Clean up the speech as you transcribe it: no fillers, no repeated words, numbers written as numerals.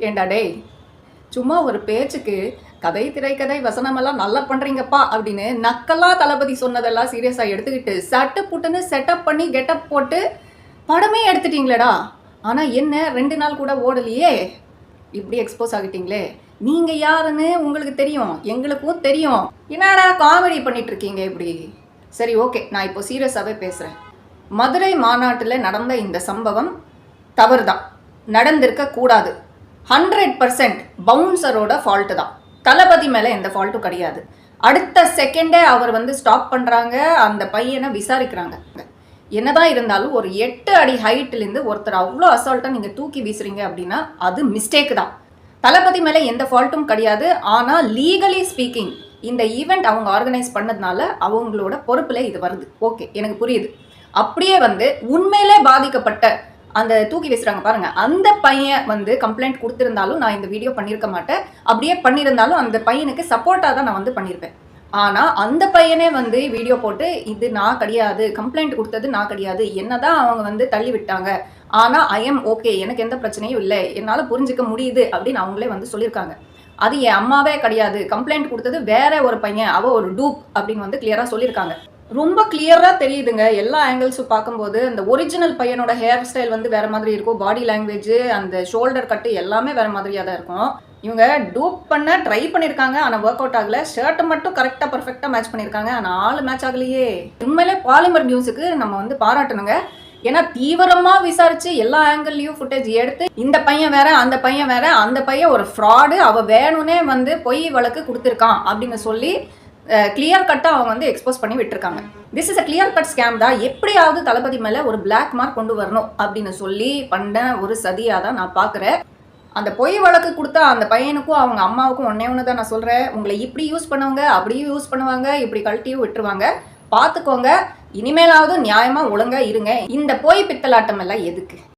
ஏண்டா டேய், சும்மா ஒரு பேச்சுக்கு கதை திரைக்கதை வசனமெல்லாம் நல்லா பண்றீங்கப்பா அப்படின்னு நக்கலா தளபதி சொன்னதெல்லாம் சீரியஸா எடுத்துக்கிட்டு சட்டு புட்டுன்னு செட்டப் பண்ணி கெட்டப் போட்டு படமே எடுத்துட்டீங்களேடா. ஆனா என்ன 2 நாள் கூட ஓடலையே, இப்படி எக்ஸ்போஸ் ஆகிட்டீங்களே. நீங்க யாருன்னு உங்களுக்கு தெரியும், எங்களுக்கும் தெரியும். என்னடா காமெடி பண்ணிட்டு இருக்கீங்க இப்படி? சரி, ஓகே, நான் இப்போ சீரியஸாவே பேசுறேன். மதுரை மாநாட்டில் நடந்த இந்த சம்பவம் தவறுதான், நடந்திருக்க கூடாது. 100% பவுன்சரோட ஃபால்ட்டு தான். தளபதி மேலே எந்த ஃபால்ட்டும் கிடையாது. அடுத்த செகண்டே அவர் ஸ்டாப் பண்ணுறாங்க, அந்த பையனை விசாரிக்கிறாங்க. என்னதான் இருந்தாலும் ஒரு 8 அடி ஹைட்லேருந்து ஒருத்தர் அவ்வளோ அசால்ட்டாக நீங்கள் தூக்கி வீசுறீங்க அப்படின்னா அது மிஸ்டேக் தான். தளபதி மேலே எந்த ஃபால்ட்டும் கிடையாது. ஆனால் லீகலி ஸ்பீக்கிங் இந்த ஈவெண்ட் அவங்க ஆர்கனைஸ் பண்ணதுனால அவங்களோட பொறுப்பில் இது வருது. ஓகே, எனக்கு புரியுது. அப்படியே உண்மையிலே பாதிக்கப்பட்ட அந்த தூக்கி வீசுறாங்க பாருங்க, அந்த பையன் கம்ப்ளைண்ட் கொடுத்திருந்தாலும் நான் இந்த வீடியோ பண்ணியிருக்க மாட்டேன். அப்படியே பண்ணியிருந்தாலும் அந்த பையனுக்கு சப்போர்ட்டாக தான் நான் பண்ணியிருப்பேன். ஆனால் அந்த பையனே வீடியோ போட்டு இது நான் கிடையாது, கம்ப்ளைண்ட் கொடுத்தது நான் கிடையாது, என்னதான் அவங்க தள்ளி விட்டாங்க, ஆனால் ஐ எம் ஓகே, எனக்கு எந்த பிரச்சனையும் இல்லை, என்னால் புரிஞ்சிக்க முடியுது அப்படின்னு அவங்களே சொல்லியிருக்காங்க. அது என் அம்மாவே கிடையாது, கம்ப்ளைண்ட் கொடுத்தது வேற ஒரு பையன், அவ ஒரு டூப் அப்படின்னு கிளியராக சொல்லியிருக்காங்க. ரொம்ப கிளியராக தெரியுதுங்க எல்லா ஆங்கிள்ஸும் பார்க்கும்போது. அந்த ஒரிஜினல் பையனோட ஹேர் ஸ்டைல் வேற மாதிரி இருக்கும், பாடி லாங்குவேஜ், அந்த ஷோல்டர் கட்டு எல்லாமே வேற மாதிரியாக தான் இருக்கும். இவங்க டூப் பண்ண ட்ரை பண்ணியிருக்காங்க, ஆனால் ஒர்க் அவுட் ஆகலை. ஷர்ட்டை மட்டும் கரெக்டாக பர்ஃபெக்டாக மேட்ச் பண்ணியிருக்காங்க, ஆனால் ஆள் மேட்ச் ஆகலையே. உண்மையிலே பாலிமர் நியூஸுக்கு நம்ம பாராட்டணுங்க. ஏன்னா தீவிரமாக விசாரித்து எல்லா ஆங்கிள்லையும் ஃபுட்டேஜ் எடுத்து இந்த பையன் வேற, அந்த பையன் வேற, அந்த பையன் ஒரு ஃப்ராடு, அவள் வேணும்னே பொய் வழக்கு கொடுத்துருக்கான் அப்படின்னு சொல்லி கிளியர் கட்டாக அவங்க எக்ஸ்போஸ் பண்ணி விட்டுருக்காங்க. This is a clear cut scam தான். எப்படியாவது தளபதி மேலே ஒரு பிளாக் மார்க் கொண்டு வரணும் அப்படின்னு சொல்லி பண்ண ஒரு சதியாக தான் நான் பார்க்குறேன். அந்த பொய் வழக்கு கொடுத்தா அந்த பையனுக்கும் அவங்க அம்மாவுக்கும் ஒன்று தான் நான் சொல்கிறேன். உங்களை இப்படி யூஸ் பண்ணுவாங்க, அப்படியும் யூஸ் பண்ணுவாங்க, இப்படி கழட்டியும் விட்டுருவாங்க. பார்த்துக்கோங்க. இனிமேலாவது நியாயமாக ஒழுங்காக இருங்க. இந்த பொய் பித்தலாட்டம் எல்லாம் எதுக்கு?